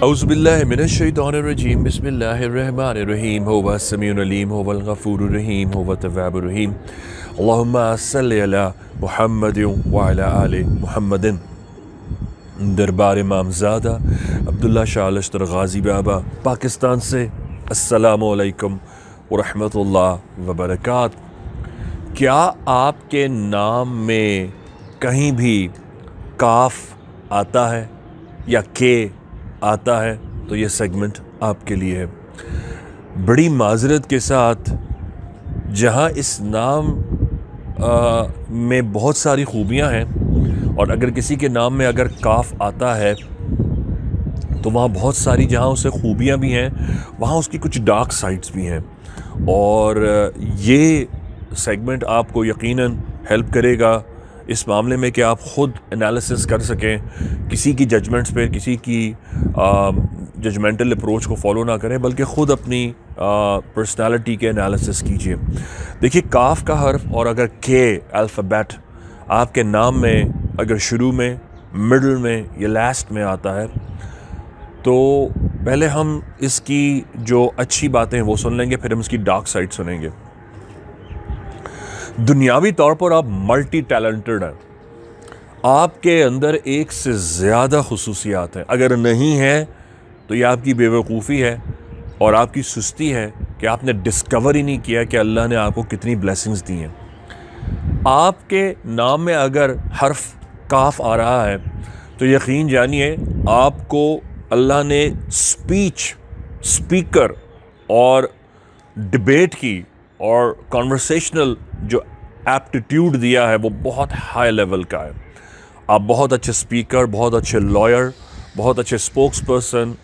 औज़ुबिल्लाहि मिनश्शैतानिर्रजीम बिस्मिल्लाहिर्रहमानिर्रहीम हुवा अस्समीउल अलीम हुवल गफूरुर रहीम हुवा तव्वाबुर रहीम अल्लाहुम्मा सल्लि अला मुहम्मदिन व अला आलि मुहम्मदिन। दरबार इमामज़ादा अब्दुल्ला शाह लश्तर गाज़ी बाबा पाकिस्तान से अस्सलामु अलैकुम व रहमतुल्लाह व बरकात। क्या आपके नाम में कहीं भी काफ आता है या के आता है तो ये सेगमेंट आपके लिए है। बड़ी माजरत के साथ, जहाँ इस नाम में बहुत सारी खूबियाँ हैं और अगर किसी के नाम में अगर काफ आता है तो वहाँ बहुत सारी, जहाँ उसे खूबियाँ भी हैं वहाँ उसकी कुछ डार्क साइड्स भी हैं। और ये सेगमेंट आपको यकीनन हेल्प करेगा इस मामले में कि आप ख़ुद एनालिसिस कर सकें, किसी की जजमेंट्स पे, किसी की जजमेंटल अप्रोच को फॉलो ना करें, बल्कि ख़ुद अपनी पर्सनालिटी के एनालिसिस कीजिए। देखिए, काफ का हर्फ और अगर के अल्फ़ाबेट आपके नाम में अगर शुरू में, मिडल में या लास्ट में आता है तो पहले हम इसकी जो अच्छी बातें हैं वो सुन लेंगे, फिर हम इसकी डार्क साइड सुनेंगे। दुनियावी तौर पर आप मल्टी टैलेंटेड हैं, आपके अंदर एक से ज़्यादा खुसूसियात हैं। अगर नहीं है तो यह आपकी बेवकूफ़ी है और आपकी सुस्ती है कि आपने डिस्कवर ही नहीं किया कि अल्लाह ने आपको कितनी ब्लेसिंग्स दी हैं। आपके नाम में अगर हर्फ काफ आ रहा है तो यकीन जानिए आपको अल्लाह ने स्पीकर और डिबेट की और कॉन्वर्सेशनल जो एप्टीट्यूड दिया है वो बहुत हाई लेवल का है। आप बहुत अच्छे स्पीकर, बहुत अच्छे लॉयर, बहुत अच्छे स्पोक्स पर्सन,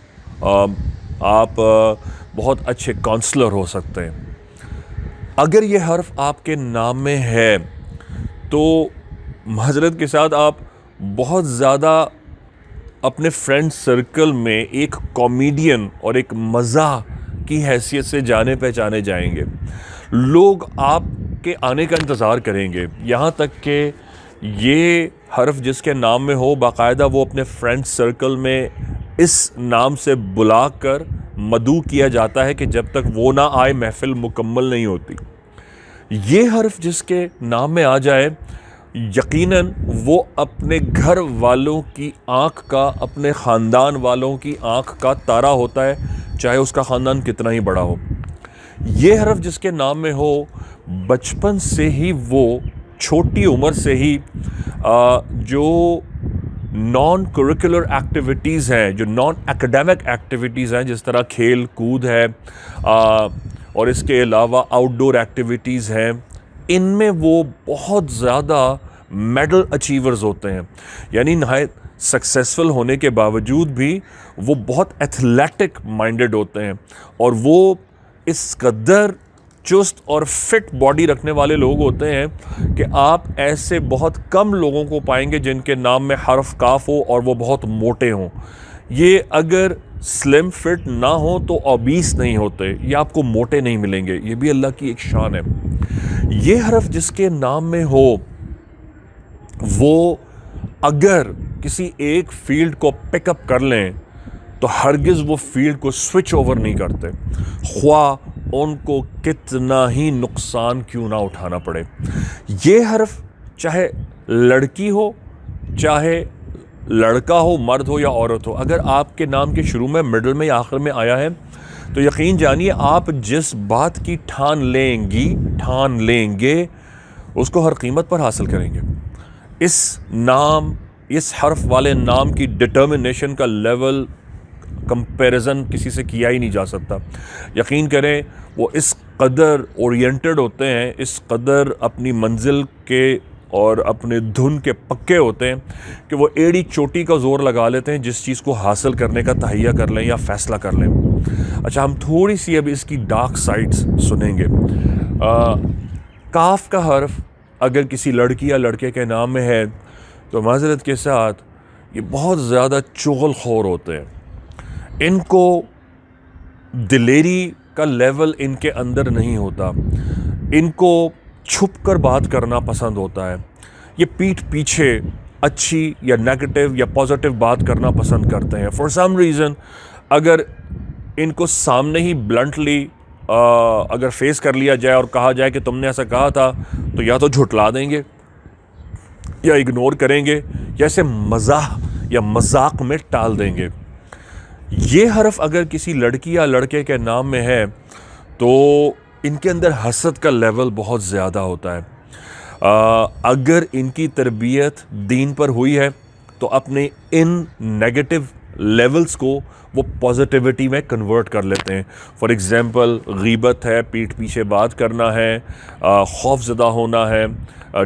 आप बहुत अच्छे काउंसलर हो सकते हैं। अगर ये हर्फ आपके नाम में है तो माज़रत के साथ आप बहुत ज़्यादा अपने फ्रेंड सर्कल में एक कॉमेडियन और एक मज़ाह की हैसियत से जाने पहचाने जाएंगे। लोग आपके आने का इंतज़ार करेंगे, यहाँ तक कि ये हर्फ जिसके नाम में हो बाकायदा वो अपने फ्रेंड सर्कल में इस नाम से बुलाकर मदऊ किया जाता है कि जब तक वो ना आए महफिल मुकम्मल नहीं होती। ये हर्फ जिसके नाम में आ जाए यकीनन वो अपने घर वालों की आँख का, अपने ख़ानदान वालों की आँख का तारा होता है, चाहे उसका ख़ानदान कितना ही बड़ा हो। ये हर्फ जिसके नाम में हो, बचपन से ही वो छोटी उम्र से ही जो नॉन करिकुलर एक्टिविटीज़ हैं, जो नॉन एकेडमिक एक्टिविटीज़ हैं, जिस तरह खेल कूद है और इसके अलावा आउटडोर एक्टिविटीज़ हैं, इनमें वो बहुत ज़्यादा मेडल अचीवर्स होते हैं। यानी नहायत सक्सेसफुल होने के बावजूद भी वो बहुत एथलेटिक माइंडेड होते हैं और वो इस कदर चुस्त और फिट बॉडी रखने वाले लोग होते हैं कि आप ऐसे बहुत कम लोगों को पाएंगे जिनके नाम में हर्फ काफ हो और वो बहुत मोटे हों। ये अगर स्लिम फिट ना हो तो ओबीस नहीं होते, ये आपको मोटे नहीं मिलेंगे, ये भी अल्लाह की एक शान है। ये हर्फ जिसके नाम में हो वो अगर किसी एक फील्ड को पिकअप कर लें तो हरगिज़ वो फील्ड को स्विच ओवर नहीं करते, ख्वाह उनको कितना ही नुकसान क्यों ना उठाना पड़े। ये हर्फ चाहे लड़की हो चाहे लड़का हो, मर्द हो या औरत हो, अगर आपके नाम के शुरू में, मिडल में या आखिर में आया है तो यकीन जानिए आप जिस बात की ठान लेंगे उसको हर कीमत पर हासिल करेंगे। इस हर्फ वाले नाम की डिटर्मिनेशन का लेवल कंपैरिजन किसी से किया ही नहीं जा सकता। यकीन करें वो इस कदर ओरिएंटेड होते हैं, इस कदर अपनी मंजिल के और अपने धुन के पक्के होते हैं कि वो एड़ी चोटी का ज़ोर लगा लेते हैं जिस चीज़ को हासिल करने का तहैया कर लें या फ़ैसला कर लें। अच्छा, हम थोड़ी सी अब इसकी डार्क साइड्स सुनेंगे। काफ का हर्फ अगर किसी लड़की या लड़के के नाम में है तो माज़रत के साथ ये बहुत ज़्यादा चुगलखोर होते हैं। इनको दिलेरी का लेवल इनके अंदर नहीं होता, इनको छुप कर बात करना पसंद होता है। ये पीठ पीछे अच्छी या नेगेटिव या पॉजिटिव बात करना पसंद करते हैं। फॉर सम रीज़न अगर इनको सामने ही ब्लंटली अगर फेस कर लिया जाए और कहा जाए कि तुमने ऐसा कहा था, तो या तो झुटला देंगे या इग्नोर करेंगे या इसे मज़ाह या मजाक में टाल देंगे। ये हर्फ अगर किसी लड़की या लड़के के नाम में है तो इनके अंदर हसद का लेवल बहुत ज़्यादा होता है। अगर इनकी तरबियत दीन पर हुई है तो अपने इन नेगेटिव लेवल्स को वो पॉजिटिविटी में कन्वर्ट कर लेते हैं। फॉर एग्ज़ाम्पल गीबत है, पीठ पीछे बात करना है, खौफज़दा होना है,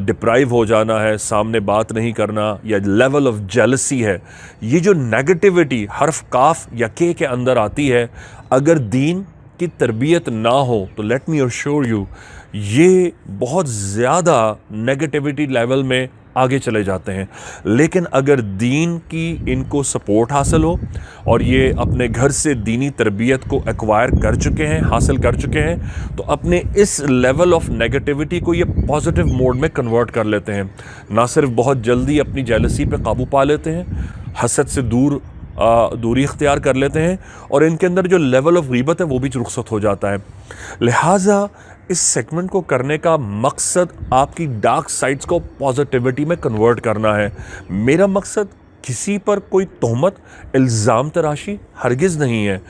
डिप्राइव हो जाना है, सामने बात नहीं करना, या लेवल ऑफ जेलसी है। ये जो नेगेटिविटी हर्फ काफ या के अंदर आती है, अगर दीन की तरबियत ना हो तो लेट मी अश्योर यू ये बहुत ज़्यादा नेगेटिविटी लेवल में आगे चले जाते हैं। लेकिन अगर दीन की इनको सपोर्ट हासिल हो और ये अपने घर से दीनी तरबियत को एक्वायर कर चुके हैं, हासिल कर चुके हैं, तो अपने इस लेवल ऑफ नेगेटिविटी को ये पॉजिटिव मोड में कन्वर्ट कर लेते हैं। ना सिर्फ बहुत जल्दी अपनी जेलसी पे काबू पा लेते हैं, हसद से दूरी इख्तियार कर लेते हैं, और इनके अंदर जो लेवल ऑफ गीबत है वो भी रुखसत हो जाता है। लिहाजा इस सेगमेंट को करने का मकसद आपकी डार्क साइड्स को पॉजिटिविटी में कन्वर्ट करना है। मेरा मकसद किसी पर कोई तोहमत, इल्ज़ाम तराशी हरगिज़ नहीं है।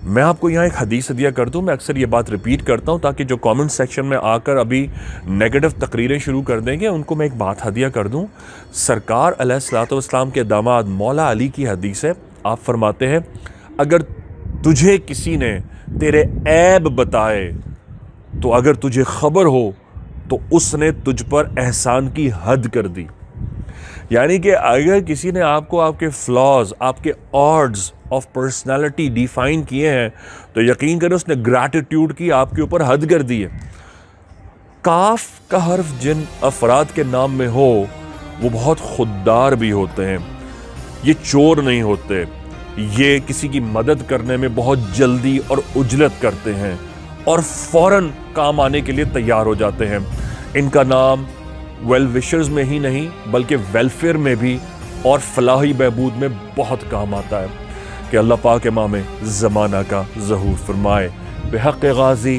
मैं आपको यहाँ एक हदीस हदिया कर दूँ। मैं अक्सर ये बात रिपीट करता हूँ ताकि जो कमेंट सेक्शन में आकर अभी नेगेटिव तकरीरें शुरू कर देंगे उनको मैं एक बात हदिया कर दूँ। सरकार अलैहिस्सलातु वस्सलाम के दामाद मौला अली की हदीस है। आप फरमाते हैं, अगर तुझे किसी ने तेरे ऐब बताए तो अगर तुझे खबर हो तो उसने तुझ पर एहसान की हद कर दी। यानी कि अगर किसी ने आपको आपके फ्लॉज, आपके ऑड्स ऑफ पर्सनालिटी डिफाइन किए हैं तो यकीन करें उसने ग्रैटिट्यूड की आपके ऊपर हद कर दी है। काफ का हर्फ जिन अफराद के नाम में हो वो बहुत खुददार भी होते हैं। ये चोर नहीं होते, ये किसी की मदद करने में बहुत जल्दी और उजलत करते हैं और फ़ौरन काम आने के लिए तैयार हो जाते हैं। इनका नाम वेल विशर्स में ही नहीं बल्कि वेलफेयर में भी और फलाही बहबूद में बहुत काम आता है कि अल्लाह पाक इमाम ज़माना का ज़हूर फरमाए, बेहक़ गाज़ी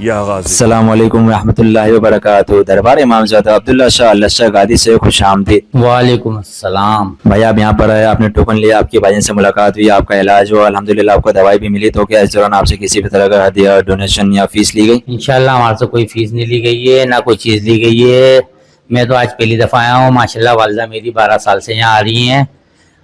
या गाज़ी। अस्सलाम वालेकुम रहमतुल्लाहि व बरकातुहू। दरबार इमामज़ादा अब्दुल्ला शाह अल्लाह गादी से खुश आमदीद। वालेकुम अस्सलाम। भाई आप यहाँ पर आए, आपने टोकन लिया, आपके भाईजान से मुलाकात हुई, आपका इलाज हुआ, अल्हम्दुलिल्लाह आपको दवाई भी मिली, तो क्या इस दौरान आपसे किसी भी तरह का हदिया, डोनेशन या फीस ली गई? इंशाल्लाह हमारे से कोई फीस नहीं ली गई है, ना कोई चीज़ ली गई है। मैं तो आज पहली दफ़ा आया हूँ। माशाल्लाह वालिदा मेरी 12 साल से यहाँ आ रही हैं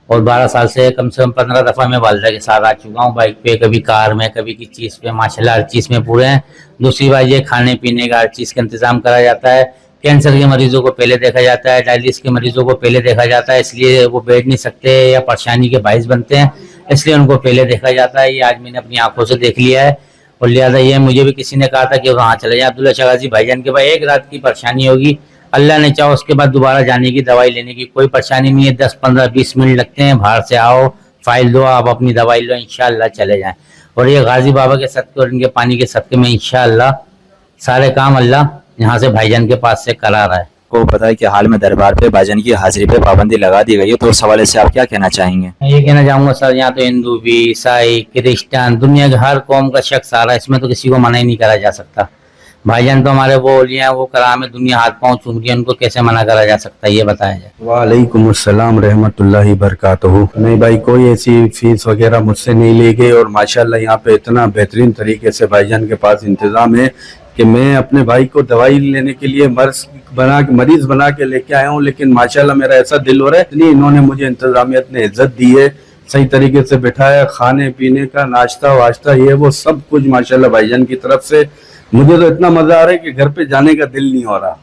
और 12 साल से कम 15 दफ़ा मैं वालिदा के साथ आ चुका हूँ, बाइक पे, कभी कार में, कभी किसी चीज़ पे। माशाल्लाह हर चीज़ में पूरे हैं। दूसरी बात ये खाने पीने का हर चीज़ का इंतज़ाम करा जाता है। कैंसर के मरीजों को पहले देखा जाता है, डायलिसिस के मरीजों को पहले देखा जाता है, इसलिए वो बैठ नहीं सकते या परेशानी के बाइस बनते हैं, इसलिए उनको पहले देखा जाता है। ये आज मैंने अपनी आंखों से देख लिया है और लिहाजा ये मुझे भी किसी ने कहा था कि वहाँ चले जाए अब्दुल्ला शाह गाज़ी भाईजान के पास, एक रात की परेशानी होगी, अल्लाह ने चाहो उसके बाद दोबारा जाने की, दवाई लेने की कोई परेशानी नहीं है। 10, 15, 20 मिनट लगते हैं। बाहर से आओ, फाइल दो, आप अपनी दवाई लो, इंशाअल्लाह चले जाएं। और ये गाजी बाबा के सदके और इनके पानी के सदके में इंशाअल्लाह सारे काम अल्लाह यहाँ से भाईजान के पास से करा रहा है। को पता है कि हाल में दरबार पे भाईजान की हाजिरी पे पाबंदी लगा दी गई है, तो उस हवाले से आप क्या कहना चाहेंगे? मैं ये कहना चाहूँगा सर, यहाँ तो हिंदू भी, ईसाई, क्रिश्चियन, दुनिया के हर कौम का शख्स आ रहा है, इसमें तो किसी को मना ही नहीं करा जा सकता। भाईजान तो हमारे वो ओलिया, वो कराम है, दुनिया हाथ पाँव चूम रही है, उनको कैसे मना करा जा सकता है, ये बताया जाए। वालेकुम अस्सलाम रहमतुल्लाहि बरकातहू। नहीं भाई, कोई ऐसी फीस वगैरह मुझसे नहीं ली गई और माशाल्लाह यहाँ पे इतना बेहतरीन तरीके से भाईजान के पास इंतज़ाम है कि मैं अपने भाई को दवाई लेने के लिए मरीज बना के लेके आया हूँ, लेकिन माशाल्लाह मेरा ऐसा दिल हो रहा है, इतनी इन्होंने मुझे इंतजामियत ने इज्जत दी है, सही तरीके से बिठाया, खाने पीने का नाश्ता वाश्ता ये वो सब कुछ माशाल्लाह भाईजान की तरफ से। मुझे तो इतना मजा आ रहा है कि घर पे जाने का दिल नहीं हो रहा।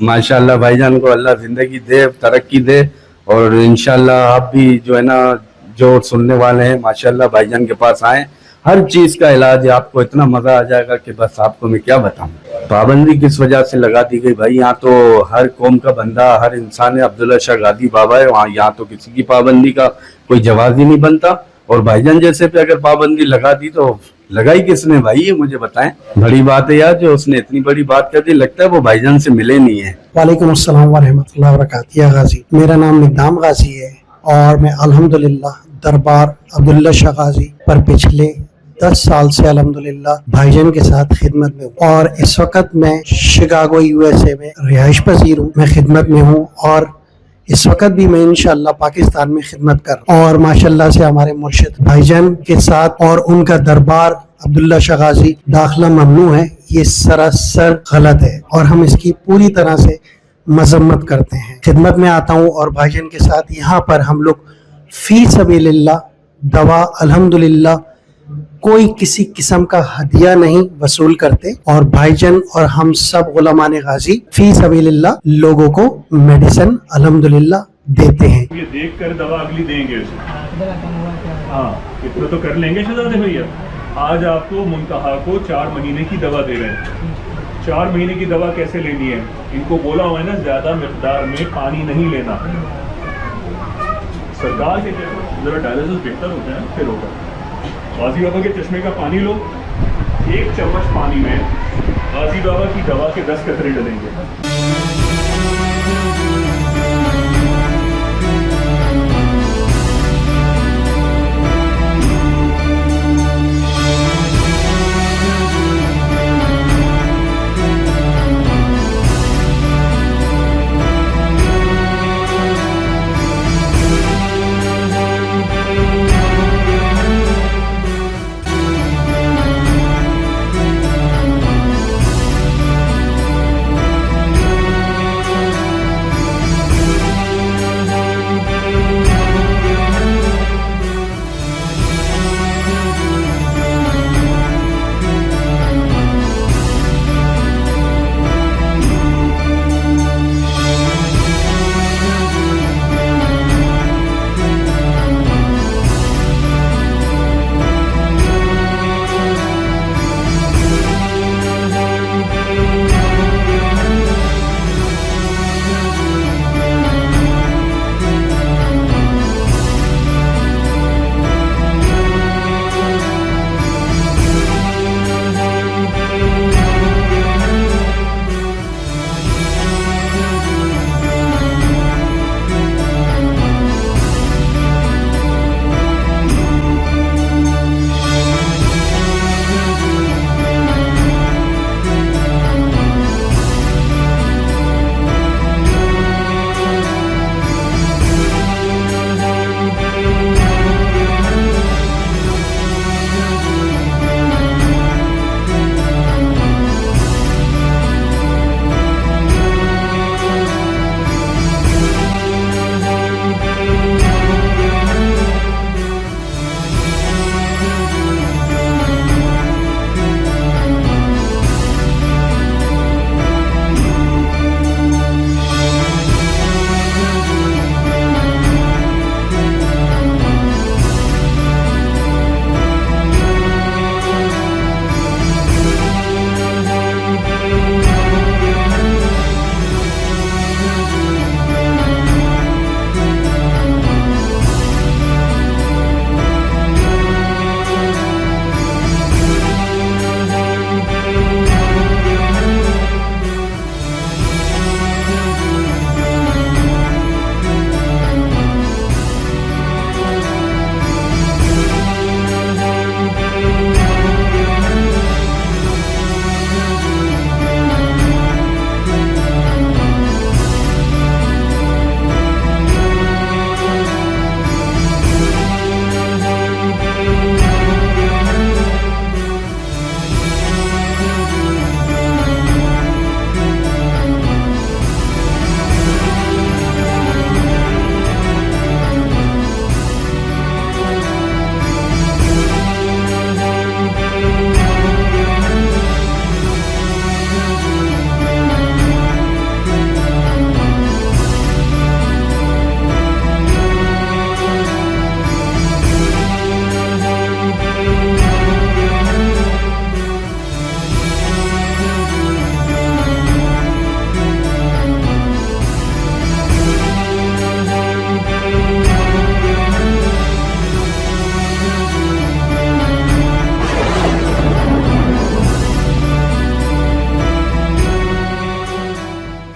माशाल्लाह भाईजान को अल्लाह जिंदगी दे, तरक्की दे, और इंशाल्लाह आप भी जो है ना, जो सुनने वाले हैं, माशाल्लाह भाईजान के पास आए, हर चीज का इलाज है, आपको इतना मजा आ जाएगा कि बस आपको मैं क्या बताऊं। पाबंदी किस वजह से लगा दी गई भाई? यहाँ तो हर कौम का बंदा, हर इंसान है, अब्दुल्ला शाह गादी बाबा है वहाँ, यहाँ तो किसी की पाबंदी का कोई जवाब ही नहीं बनता। और भाईजान जैसे पे अगर पाबंदी लगा दी तो लगाई किसने भाई, ये मुझे बताएं। बड़ी बात है यार, जो उसने इतनी बड़ी बात कर दी, लगता है वो भाईजान से मिले नहीं है। वालेकुम अस्सलाम व रहमतुल्लाहि व बरकातहू। या गाजी, मेरा नाम निकदाम गाजी है और मैं अल्हम्दुलिल्लाह दरबार अब्दुल्ला शाह गाजी पर पिछले 10 साल से अल्हम्दुलिल्लाह भाईजान के साथ खिदमत में हूँ और इस वक्त मैं शिकागो USA में रिहाइश पजीर हूँ। मैं खिदमत में हूँ और इस वक्त भी मैं इंशाअल्लाह पाकिस्तान में खिदमत कर रहा हूँ और माशाअल्लाह से हमारे मुर्शिद भाईजान के साथ और उनका दरबार अब्दुल्ला शाह गाजी दाखिला ममनू है, ये सरासर गलत है और हम इसकी पूरी तरह से मजम्मत करते हैं। खिदमत में आता हूँ और भाईजान के साथ यहाँ पर हम लोग फी सबीलिल्लाह दवा अल्हम्दुलिल्लाह कोई किसी किस्म का हदिया नहीं वसूल करते और भाईजान और हम सब गुलामान गाजी फी सबीलिल्लाह लोगों को मेडिसिन अल्हम्दुलिल्लाह देते हैं। ये देख कर दवा अगली देंगे उसे। हाँ, इतना तो कर लेंगे शहजादे भैया। आज आपको मुंतहा को 4 महीने की दवा दे रहे हैं। 4 महीने की दवा कैसे लेनी है? इनको बोला हुआ है ना, ज्यादा मिकदार में पानी नहीं लेना। सरकार के जरा डायलिसिस बेहतर होता है, फिर होगा। गाजी बाबा के चश्मे का पानी लो, 1 चम्मच पानी में गाजी बाबा की दवा के 10 कतरे डलेंगे।